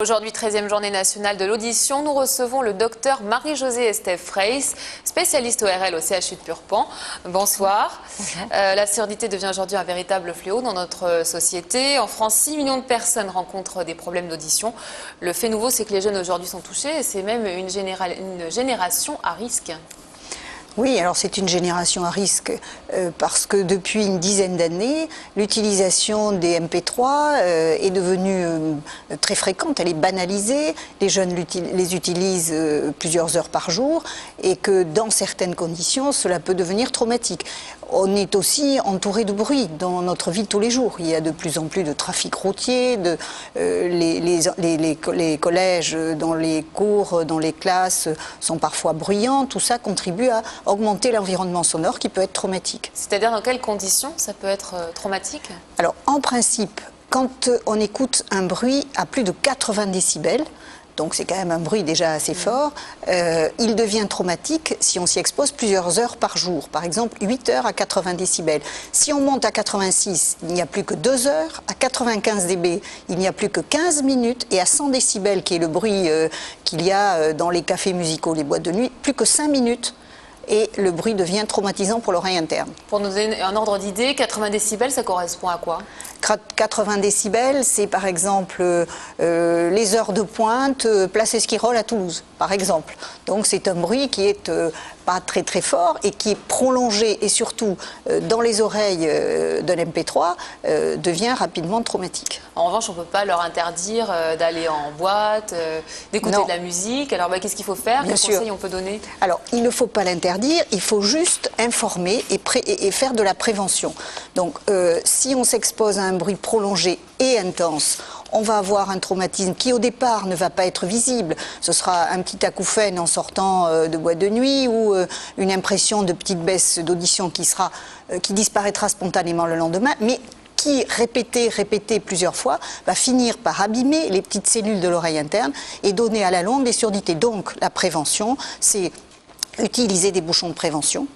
Aujourd'hui, 13e journée nationale de l'audition, nous recevons le docteur Marie-Josée Estève Freyss, spécialiste ORL au CHU de Purpan. Bonsoir. La surdité devient aujourd'hui un véritable fléau dans notre société. En France, 6 millions de personnes rencontrent des problèmes d'audition. Le fait nouveau, c'est que les jeunes aujourd'hui sont touchés et c'est même une génération à risque. Oui, alors c'est une génération à risque parce que depuis une dizaine d'années, l'utilisation des MP3 est devenue très fréquente, elle est banalisée, les jeunes les utilisent plusieurs heures par jour et que dans certaines conditions, cela peut devenir traumatique. On est aussi entouré de bruit dans notre vie de tous les jours. Il y a de plus en plus de trafic routier, les collèges dans les cours, dans les classes sont parfois bruyants. Tout ça contribue à augmenter l'environnement sonore qui peut être traumatique. C'est-à-dire dans quelles conditions ça peut être traumatique? Alors en principe, quand on écoute un bruit à plus de 80 décibels, donc c'est quand même un bruit déjà assez fort, il devient traumatique si on s'y expose plusieurs heures par jour. Par exemple, 8 heures à 80 décibels. Si on monte à 86, il n'y a plus que 2 heures. À 95 dB, il n'y a plus que 15 minutes. Et à 100 décibels, qui est le bruit qu'il y a dans les cafés musicaux, les boîtes de nuit, plus que 5 minutes. Et le bruit devient traumatisant pour l'oreille interne. Pour nous donner un ordre d'idée, 80 décibels, ça correspond à quoi? 80 décibels, c'est par exemple les heures de pointe, place Esquirol à Toulouse, par exemple. Donc c'est un bruit qui est pas très très fort et qui est prolongé et surtout dans les oreilles d'un MP3 devient rapidement traumatique. En revanche, on ne peut pas leur interdire d'aller en boîte, d'écouter de la musique. Alors qu'est-ce qu'il faut faire? Quels conseils on peut donner? Alors il ne faut pas l'interdire, il faut juste informer et faire de la prévention. Donc si on s'expose à un bruit prolongé et intense, on va avoir un traumatisme qui au départ ne va pas être visible. Ce sera un petit acouphène en sortant de boîte de nuit ou une impression de petite baisse d'audition qui disparaîtra spontanément le lendemain, mais qui, répété plusieurs fois, va finir par abîmer les petites cellules de l'oreille interne et donner à la longue des surdités. Donc la prévention, c'est utiliser des bouchons de prévention,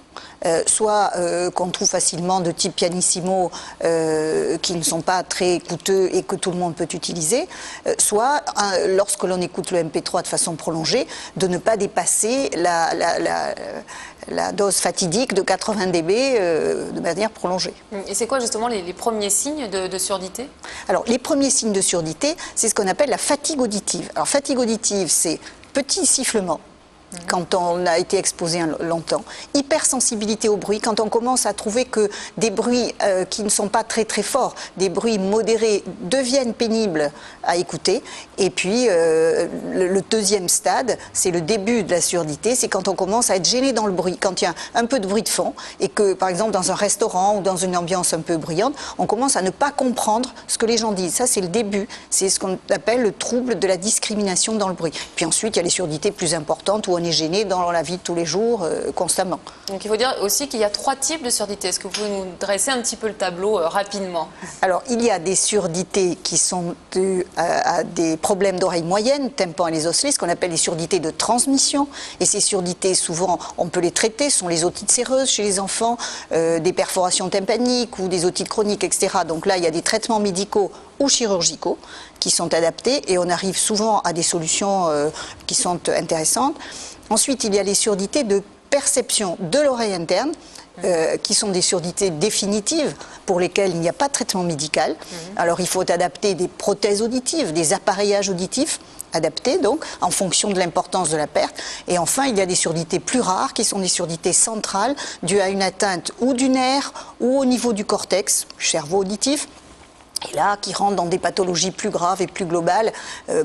soit qu'on trouve facilement de type pianissimo qui ne sont pas très coûteux et que tout le monde peut utiliser, soit lorsque l'on écoute le MP3 de façon prolongée, de ne pas dépasser la dose fatidique de 80 dB de manière prolongée. Et c'est quoi justement les premiers signes de surdité? Alors les premiers signes de surdité, c'est ce qu'on appelle la fatigue auditive. Alors fatigue auditive, c'est petit sifflement quand on a été exposé longtemps. Hypersensibilité au bruit, quand on commence à trouver que des bruits qui ne sont pas très très forts, des bruits modérés deviennent pénibles à écouter. Et puis le deuxième stade, c'est le début de la surdité, c'est quand on commence à être gêné dans le bruit, quand il y a un peu de bruit de fond et que par exemple dans un restaurant ou dans une ambiance un peu bruyante, on commence à ne pas comprendre ce que les gens disent. Ça c'est le début, c'est ce qu'on appelle le trouble de la discrimination dans le bruit. Puis ensuite il y a les surdités plus importantes où on est gêné dans la vie de tous les jours, constamment. Donc il faut dire aussi qu'il y a 3 types de surdité. Est-ce que vous pouvez nous dresser un petit peu le tableau rapidement? Alors il y a des surdités qui sont dues à des problèmes d'oreille moyenne, tympan et les osselets, ce qu'on appelle les surdités de transmission. Et ces surdités, souvent, on peut les traiter, ce sont les otites séreuses chez les enfants, des perforations tympaniques ou des otites chroniques, etc. Donc là, il y a des traitements médicaux ou chirurgicaux qui sont adaptés et on arrive souvent à des solutions qui sont intéressantes. Ensuite, il y a les surdités de perception de l'oreille interne, qui sont des surdités définitives pour lesquelles il n'y a pas de traitement médical. Alors il faut adapter des prothèses auditives, des appareillages auditifs adaptés donc en fonction de l'importance de la perte. Et enfin, il y a des surdités plus rares qui sont des surdités centrales dues à une atteinte ou du nerf ou au niveau du cortex, cerveau auditif. Et là, qui rentrent dans des pathologies plus graves et plus globales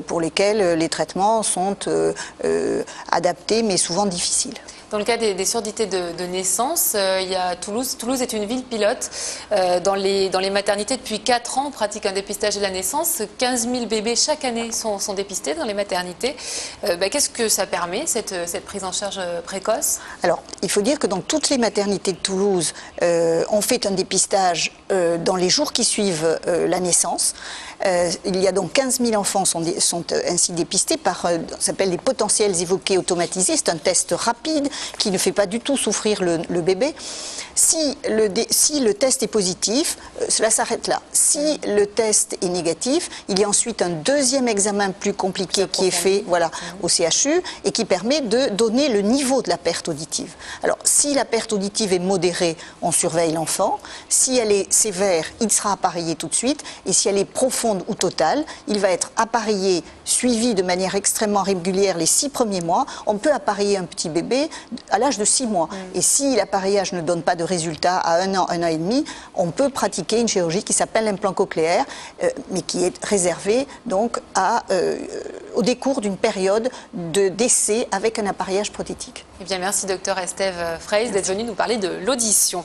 pour lesquelles les traitements sont adaptés mais souvent difficiles. Dans le cas des surdités de naissance, il y a Toulouse. Toulouse est une ville pilote. Dans les maternités, depuis 4 ans, on pratique un dépistage de la naissance. 15 000 bébés chaque année sont dépistés dans les maternités. Qu'est-ce que ça permet, cette prise en charge précoce? Alors, il faut dire que dans toutes les maternités de Toulouse, on fait un dépistage dans les jours qui suivent la naissance. Il y a donc 15 000 enfants sont ainsi dépistés par ça s'appelle les potentiels évoqués automatisés. C'est un test rapide qui ne fait pas du tout souffrir le bébé. Si le test est positif, cela s'arrête là. Si le test est négatif, il y a ensuite un deuxième examen plus compliqué qui est fait au CHU et qui permet de donner le niveau de la perte auditive. Alors, si la perte auditive est modérée, on surveille l'enfant. Si elle est sévère, il sera appareillé tout de suite. Et si elle est profonde ou totale, il va être appareillé, suivi de manière extrêmement régulière les 6 premiers mois. On peut appareiller un petit bébé à l'âge de 6 mois. Et si l'appareillage ne donne pas de résultat à 1 an et demi, on peut pratiquer une chirurgie qui s'appelle l'implant cochléaire, mais qui est réservée donc au décours d'une période d'essai avec un appareillage prothétique. Eh bien, merci, docteur Estève Freyss, d'être venue nous parler de l'audition.